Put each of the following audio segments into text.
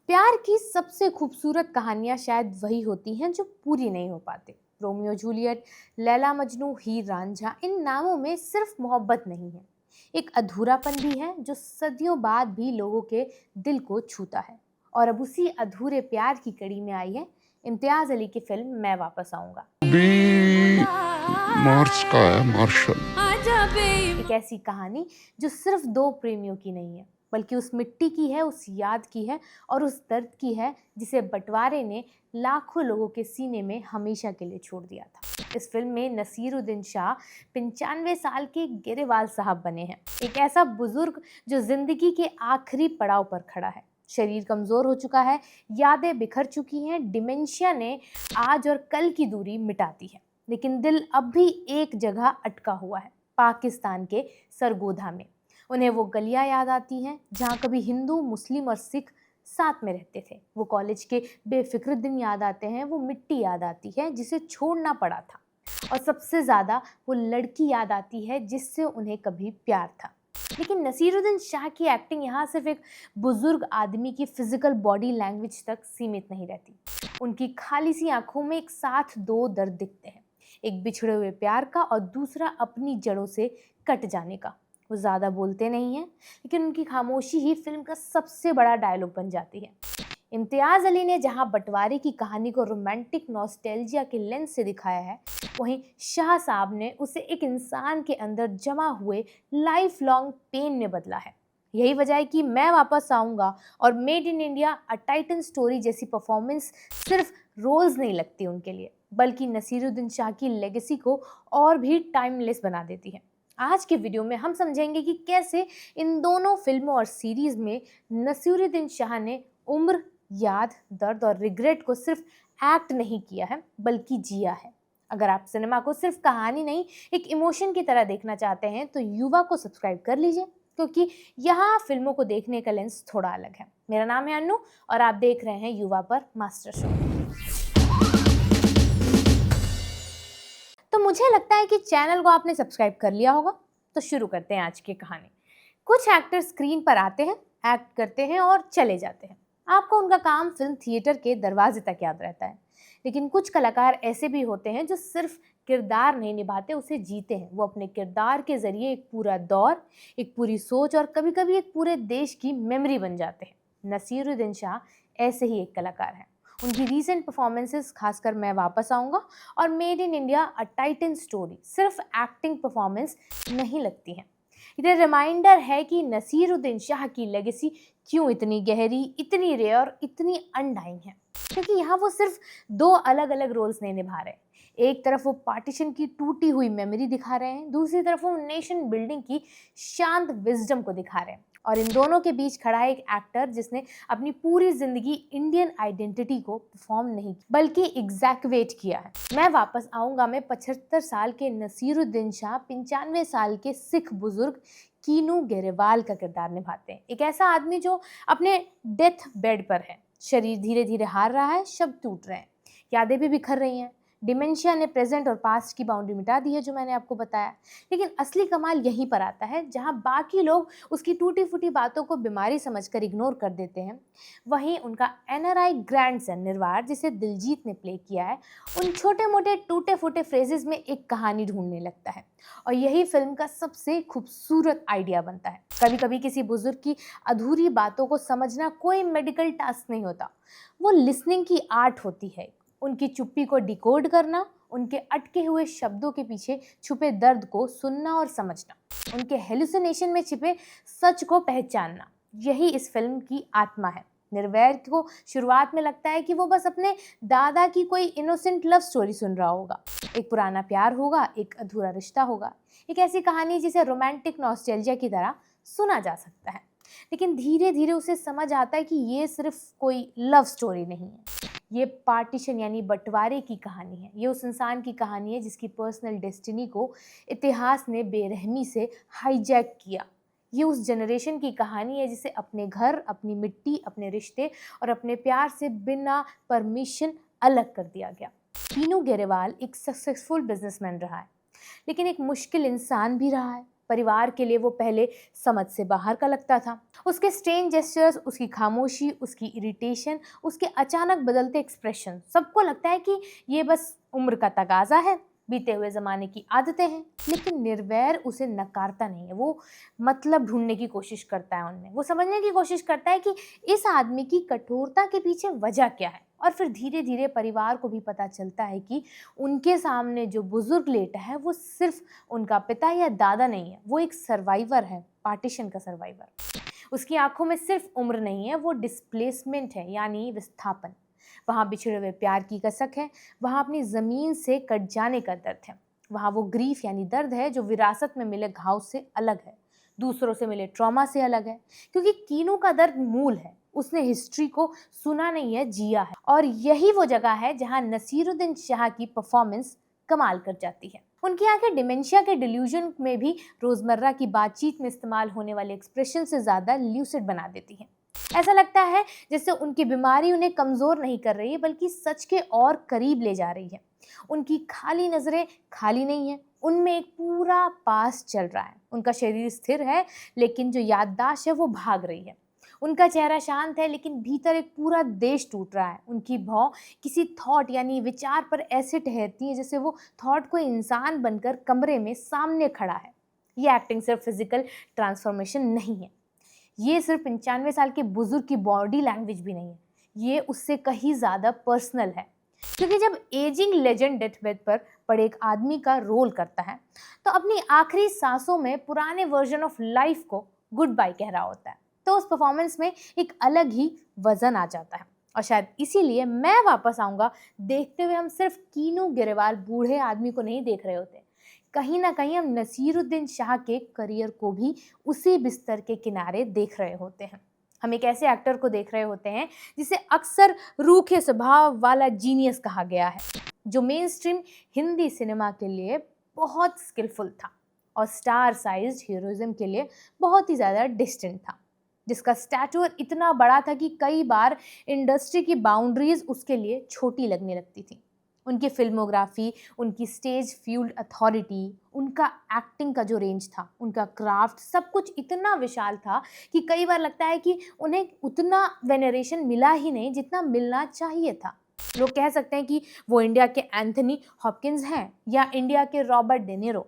प्यार की सबसे खूबसूरत कहानियां शायद वही होती हैं जो पूरी नहीं हो पाती। रोमियो जूलियट, लैला मजनू, हीर रांझा, इन नामों में सिर्फ मोहब्बत नहीं है, एक अधूरापन भी है जो सदियों बाद भी लोगों के दिल को छूता है। और अब उसी अधूरे प्यार की कड़ी में आई है इम्तियाज अली की फिल्म मैं वापस आऊंगा। भी मार्स का है, मार्शल। एक ऐसी कहानी जो सिर्फ दो प्रेमियों की नहीं है, बल्कि उस मिट्टी की है, उस याद की है और उस दर्द की है जिसे बंटवारे ने लाखों लोगों के सीने में हमेशा के लिए छोड़ दिया था। इस फिल्म में नसीरुद्दीन शाह 95 साल के गेरेवाल साहब बने हैं, एक ऐसा बुजुर्ग जो जिंदगी के आखिरी पड़ाव पर खड़ा है। शरीर कमजोर हो चुका है, यादें बिखर चुकी हैं, डिमेंशिया ने आज और कल की दूरी मिटाती है, लेकिन दिल अब भी एक जगह अटका हुआ है, पाकिस्तान के सरगोधा में। उन्हें वो गलियां याद आती हैं जहाँ कभी हिंदू, मुस्लिम और सिख साथ में रहते थे। वो कॉलेज के बेफिक्र दिन याद आते हैं, वो मिट्टी याद आती है जिसे छोड़ना पड़ा था, और सबसे ज़्यादा वो लड़की याद आती है जिससे उन्हें कभी प्यार था। लेकिन नसीरुद्दीन शाह की एक्टिंग यहाँ सिर्फ एक बुजुर्ग आदमी की फिजिकल बॉडी लैंग्वेज तक सीमित नहीं रहती। उनकी खाली सी आंखों में एक साथ दो दर्द दिखते हैं, एक बिछड़े हुए प्यार का और दूसरा अपनी जड़ों से कट जाने का। वो ज़्यादा बोलते नहीं हैं, लेकिन उनकी खामोशी ही फिल्म का सबसे बड़ा डायलॉग बन जाती है। इम्तियाज अली ने जहां बंटवारे की कहानी को रोमांटिक नॉस्टैल्जिया के लेंस से दिखाया है, वहीं शाह साहब ने उसे एक इंसान के अंदर जमा हुए लाइफ लॉन्ग पेन में बदला है। यही वजह है कि मैं वापस आऊंगा और made in India a Titan story जैसी परफॉर्मेंस सिर्फ रोल्स नहीं लगती उनके लिए, बल्कि नसीरुद्दीन शाह की लेगेसी को और भी टाइमलेस बना देती है। आज के वीडियो में हम समझेंगे कि कैसे इन दोनों फिल्मों और सीरीज में नसीरुद्दीन शाह ने उम्र, याद, दर्द और रिग्रेट को सिर्फ एक्ट नहीं किया है, बल्कि जिया है। अगर आप सिनेमा को सिर्फ कहानी नहीं, एक इमोशन की तरह देखना चाहते हैं तो युवा को सब्सक्राइब कर लीजिए, क्योंकि यहाँ फिल्मों को देखने का लेंस थोड़ा अलग है। मेरा नाम है अन्नू और आप देख रहे हैं युवा पर मास्टर शो। तो मुझे लगता है कि चैनल को आपने सब्सक्राइब कर लिया होगा, तो शुरू करते हैं आज की कहानी। कुछ एक्टर स्क्रीन पर आते हैं, एक्ट करते हैं और चले जाते हैं। आपको उनका काम फिल्म थिएटर के दरवाजे तक याद रहता है। लेकिन कुछ कलाकार ऐसे भी होते हैं जो सिर्फ किरदार नहीं निभाते, उसे जीते हैं। वो अपने किरदार के जरिए एक पूरा दौर, एक पूरी सोच और कभी कभी एक पूरे देश की मेमोरी बन जाते हैं। नसीरुद्दीन शाह ऐसे ही एक कलाकार हैं। उनकी रीसेंट परफॉर्मेंसेस, खासकर मैं वापस आऊंगा और made in India a Titan story, सिर्फ एक्टिंग परफॉर्मेंस नहीं लगती हैं। ये रिमाइंडर है कि नसीरुद्दीन शाह की लेगेसी क्यों इतनी गहरी, इतनी रेयर और इतनी अनडाइंग है। क्योंकि यहाँ वो सिर्फ दो अलग अलग रोल्स नहीं निभा रहे। एक तरफ वो पार्टीशन की टूटी हुई मेमोरी दिखा रहे हैं, दूसरी तरफ वो नेशन बिल्डिंग की शांत विजडम को दिखा रहे हैं। और इन दोनों के बीच खड़ा है एक एक्टर जिसने अपनी पूरी जिंदगी इंडियन आइडेंटिटी को परफॉर्म नहीं बल्कि एग्जैक्युएट किया है। मैं वापस आऊंगा में 75 साल के नसीरुद्दीन शाह 95 साल के सिख बुजुर्ग कीनू गेरेवाल का किरदार निभाते हैं। एक ऐसा आदमी जो अपने डेथ बेड पर है, शरीर धीरे धीरे हार रहा है, शब्द टूट रहे हैं, यादें भी बिखर रही हैं। डिमेंशिया ने प्रेजेंट और पास्ट की बाउंड्री मिटा दी है, जो मैंने आपको बताया। लेकिन असली कमाल यहीं पर आता है, जहां बाकी लोग उसकी टूटी फूटी बातों को बीमारी समझकर इग्नोर कर देते हैं, वहीं उनका एनआरआई ग्रैंडसन निर्वार, जिसे दिलजीत ने प्ले किया है, उन छोटे मोटे टूटे फूटे फ्रेजेस में एक कहानी ढूंढने लगता है। और यही फिल्म का सबसे खूबसूरत आइडिया बनता है। कभी कभी किसी बुजुर्ग की अधूरी बातों को समझना कोई मेडिकल टास्क नहीं होता, वो लिसनिंग की आर्ट होती है। उनकी चुप्पी को डिकोड करना, उनके अटके हुए शब्दों के पीछे छुपे दर्द को सुनना और समझना, उनके हेलुसिनेशन में छिपे सच को पहचानना, यही इस फिल्म की आत्मा है। निर्वैर को शुरुआत में लगता है कि वो बस अपने दादा की कोई इनोसेंट लव स्टोरी सुन रहा होगा। एक पुराना प्यार होगा, एक अधूरा रिश्ता होगा, एक ऐसी कहानी जिसे रोमांटिक नॉस्टैल्जिया की तरह सुना जा सकता है। लेकिन धीरे धीरे उसे समझ आता है कि ये सिर्फ कोई लव स्टोरी नहीं है, ये पार्टीशन यानी बंटवारे की कहानी है। ये उस इंसान की कहानी है जिसकी पर्सनल डेस्टिनी को इतिहास ने बेरहमी से हाईजैक किया। ये उस जनरेशन की कहानी है जिसे अपने घर, अपनी मिट्टी, अपने रिश्ते और अपने प्यार से बिना परमिशन अलग कर दिया गया। कीनू गेरेवाल एक सक्सेसफुल बिजनेसमैन रहा है, लेकिन एक मुश्किल इंसान भी रहा है। परिवार के लिए वो पहले समझ से बाहर का लगता था। उसके स्ट्रेंज जेस्चर्स, उसकी खामोशी, उसकी इरिटेशन, उसके अचानक बदलते एक्सप्रेशन, सबको लगता है कि ये बस उम्र का तगाजा है, बीते हुए ज़माने की आदतें हैं। लेकिन निर्वैर उसे नकारता नहीं है, वो मतलब ढूंढने की कोशिश करता है उनमें। वो समझने की कोशिश करता है कि इस आदमी की कठोरता के पीछे वजह क्या है। और फिर धीरे धीरे परिवार को भी पता चलता है कि उनके सामने जो बुजुर्ग लेटा है वो सिर्फ उनका पिता या दादा नहीं है, वो एक सर्वाइवर है, पार्टीशन का सर्वाइवर। उसकी आंखों में सिर्फ उम्र नहीं है, वो डिस्प्लेसमेंट है, यानी विस्थापन। वहाँ बिछड़े हुए प्यार की कसक है, वहाँ अपनी ज़मीन से कट जाने का दर्द है, वहाँ वो ग्रीफ यानी दर्द है जो विरासत में मिले घाव से अलग है, दूसरों से मिले ट्रॉमा से अलग है। क्योंकि कीनू का दर्द मूल है, उसने हिस्ट्री को सुना नहीं है, जिया है। और यही वो जगह है जहाँ नसीरुद्दीन शाह की परफॉर्मेंस कमाल कर जाती है। उनकी आंखें डिमेंशिया के डिल्यूजन में भी रोजमर्रा की बातचीत में इस्तेमाल होने वाले एक्सप्रेशन से ज्यादा ल्यूसिड बना देती हैं। ऐसा लगता है जैसे उनकी बीमारी उन्हें कमजोर नहीं कर रही है, बल्कि सच के और करीब ले जा रही है। उनकी खाली नजरें खाली नहीं है, उनमें एक पूरा पास चल रहा है। उनका शरीर स्थिर है, लेकिन जो याददाश्त है वो भाग रही है। उनका चेहरा शांत है, लेकिन भीतर एक पूरा देश टूट रहा है। उनकी भौं किसी थॉट यानी विचार पर ऐसे ठहरती है जैसे वो थॉट कोई इंसान बनकर कमरे में सामने खड़ा है। ये एक्टिंग सिर्फ फिजिकल ट्रांसफॉर्मेशन नहीं है, ये सिर्फ 95 साल के बुजुर्ग की बॉडी लैंग्वेज भी नहीं है, ये उससे कहीं ज़्यादा पर्सनल है। क्योंकि जब एजिंग लेजेंड डेथ बेड पर पड़े एक आदमी का रोल करता है तो अपनी आखिरी सांसों में पुराने वर्जन ऑफ लाइफ को गुड बाय कह रहा होता है, तो उस परफॉर्मेंस में एक अलग ही वजन आ जाता है। और शायद इसीलिए मैं वापस आऊँगा देखते हुए हम सिर्फ कीनू ग्रेवाल बूढ़े आदमी को नहीं देख रहे होते, कहीं ना कहीं हम नसीरुद्दीन शाह के करियर को भी उसी बिस्तर के किनारे देख रहे होते हैं। हम एक ऐसे एक्टर को देख रहे होते हैं जिसे अक्सर रूखे स्वभाव वाला जीनियस कहा गया है, जो मेन स्ट्रीम हिंदी सिनेमा के लिए बहुत स्किलफुल था और स्टार साइज्ड हीरोइज्म के लिए बहुत ही ज़्यादा डिस्टेंट था, जिसका स्टैचुअर इतना बड़ा था कि कई बार इंडस्ट्री की बाउंड्रीज उसके लिए छोटी लगने लगती थी। उनकी फिल्मोग्राफी, उनकी स्टेज फ्यूल्ड अथॉरिटी, उनका एक्टिंग का जो रेंज था, उनका क्राफ्ट, सब कुछ इतना विशाल था कि कई बार लगता है कि उन्हें उतना वेनरेशन मिला ही नहीं जितना मिलना चाहिए था। लोग कह सकते हैं कि वो इंडिया के एंथनी हॉपकिंस हैं या इंडिया के रॉबर्ट डेनिरो,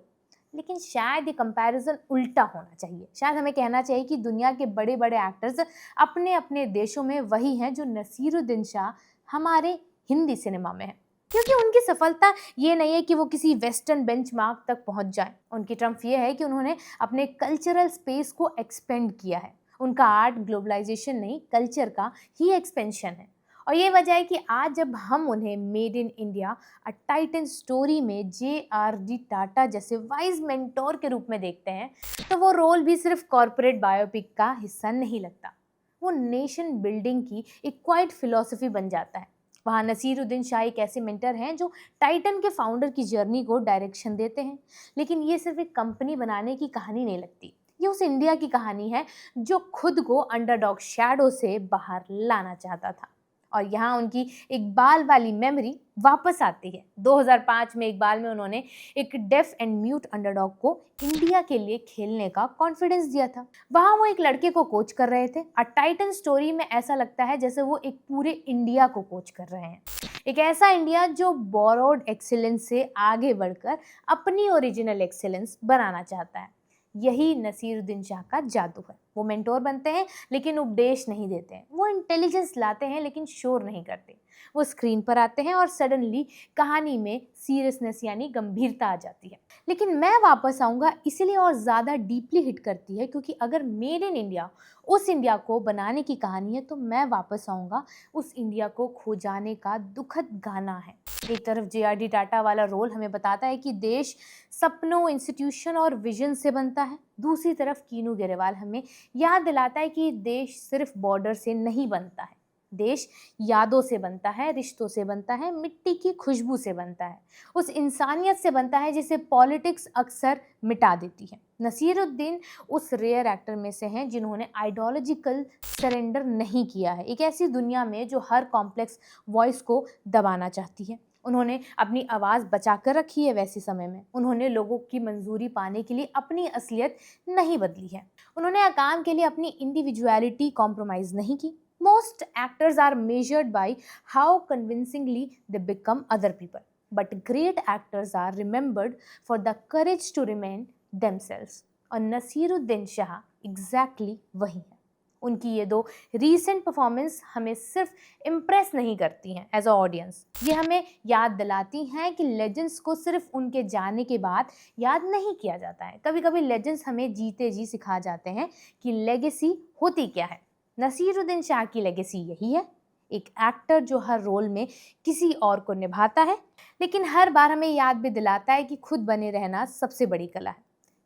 लेकिन शायद ये कंपैरिजन उल्टा होना चाहिए। शायद हमें कहना चाहिए कि दुनिया के बड़े बड़े एक्टर्स अपने अपने देशों में वही हैं जो नसीरुद्दीन शाह हमारे हिंदी सिनेमा में है। क्योंकि उनकी सफलता ये नहीं है कि वो किसी वेस्टर्न बेंचमार्क तक पहुंच जाए, उनकी ट्रम्फ ये है कि उन्होंने अपने कल्चरल स्पेस को एक्सपेंड किया है। उनका आर्ट ग्लोबलाइजेशन नहीं, कल्चर का ही एक्सपेंशन है। और ये वजह है कि आज जब हम उन्हें made in India a Titan story में JRD टाटा जैसे वाइज मेंटोर के रूप में देखते हैं, तो वो रोल भी सिर्फ कॉरपोरेट बायोपिक का हिस्सा नहीं लगता, वो नेशन बिल्डिंग की एक क्वाइट फिलॉसफी बन जाता है। वहाँ नसीरुद्दीन शाह एक ऐसे मेंटर हैं जो टाइटन के फाउंडर की जर्नी को डायरेक्शन देते हैं। लेकिन ये सिर्फ एक कंपनी बनाने की कहानी नहीं लगती, ये उस इंडिया की कहानी है जो खुद को अंडरडॉग शैडो से बाहर लाना चाहता था। और यहाँ उनकी इकबाल वाली मेमोरी वापस आती है। 2005 में इकबाल में उन्होंने एक डेफ एंड म्यूट अंडरडॉग को इंडिया के लिए खेलने का कॉन्फिडेंस दिया था। वहाँ वो एक लड़के को कोच कर रहे थे। अ टाइटन स्टोरी में ऐसा लगता है जैसे वो एक पूरे इंडिया को कोच कर रहे हैं, एक ऐसा इंडिया जो बोरोड एक्सीलेंस से आगे बढ़कर अपनी ओरिजिनल एक्सीलेंस बनाना चाहता है। यही नसीरुद्दीन शाह का जादू है। वो मेंटोर बनते हैं लेकिन उपदेश नहीं देते हैं, वो इंटेलिजेंस लाते हैं लेकिन शोर नहीं करते। वो स्क्रीन पर आते हैं और सडनली कहानी में सीरियसनेस यानी गंभीरता आ जाती है। लेकिन मैं वापस आऊँगा इसलिए और ज़्यादा डीपली हिट करती है क्योंकि अगर मेड इन इंडिया उस इंडिया को बनाने की कहानी है, तो मैं वापस आऊँगा उस इंडिया को खो जाने का दुखद गाना है। एक तरफ JRD टाटा वाला रोल हमें बताता है कि देश सपनों, इंस्टीट्यूशन और विजन से बनता है। दूसरी तरफ कीनू ग्रेवाल हमें याद दिलाता है कि देश सिर्फ बॉर्डर से नहीं बनता है, देश यादों से बनता है, रिश्तों से बनता है, मिट्टी की खुशबू से बनता है, उस इंसानियत से बनता है जिसे पॉलिटिक्स अक्सर मिटा देती है। नसीरुद्दीन उस रेयर एक्टर में से हैं जिन्होंने आइडियोलॉजिकल सरेंडर नहीं किया है, एक ऐसी दुनिया में जो हर कॉम्प्लेक्स वॉइस को दबाना चाहती है। उन्होंने अपनी आवाज़ बचा कर रखी है वैसे समय में। उन्होंने लोगों की मंजूरी पाने के लिए अपनी असलियत नहीं बदली है। उन्होंने काम के लिए अपनी इंडिविजुअलिटी कॉम्प्रोमाइज़ नहीं की। Most actors are measured by how convincingly they become other people. But great actors are remembered for the courage to remain themselves. और नसीरुद्दीन शाह एग्जैक्टली वही है। उनकी ये 2 रीसेंट परफॉर्मेंस हमें सिर्फ इम्प्रेस नहीं करती हैं एज अ ऑडियंस, ये हमें याद दिलाती हैं कि लेजेंड्स को सिर्फ उनके जाने के बाद याद नहीं किया जाता है। कभी कभी लेजेंड्स हमें जीते जी सिखा जाते हैं कि लेगेसी होती क्या है। नसीरुद्दीन शाह की लेगेसी यही है, एक एक्टर जो हर रोल में किसी और को निभाता है, लेकिन हर बार हमें याद भी दिलाता है कि खुद बने रहना सबसे बड़ी कला है।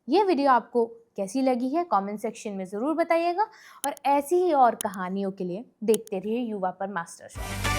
ये वीडियो आपको कैसी लगी है कमेंट सेक्शन में ज़रूर बताइएगा और ऐसी ही और कहानियों के लिए देखते रहिए युवा पर मास्टर शो।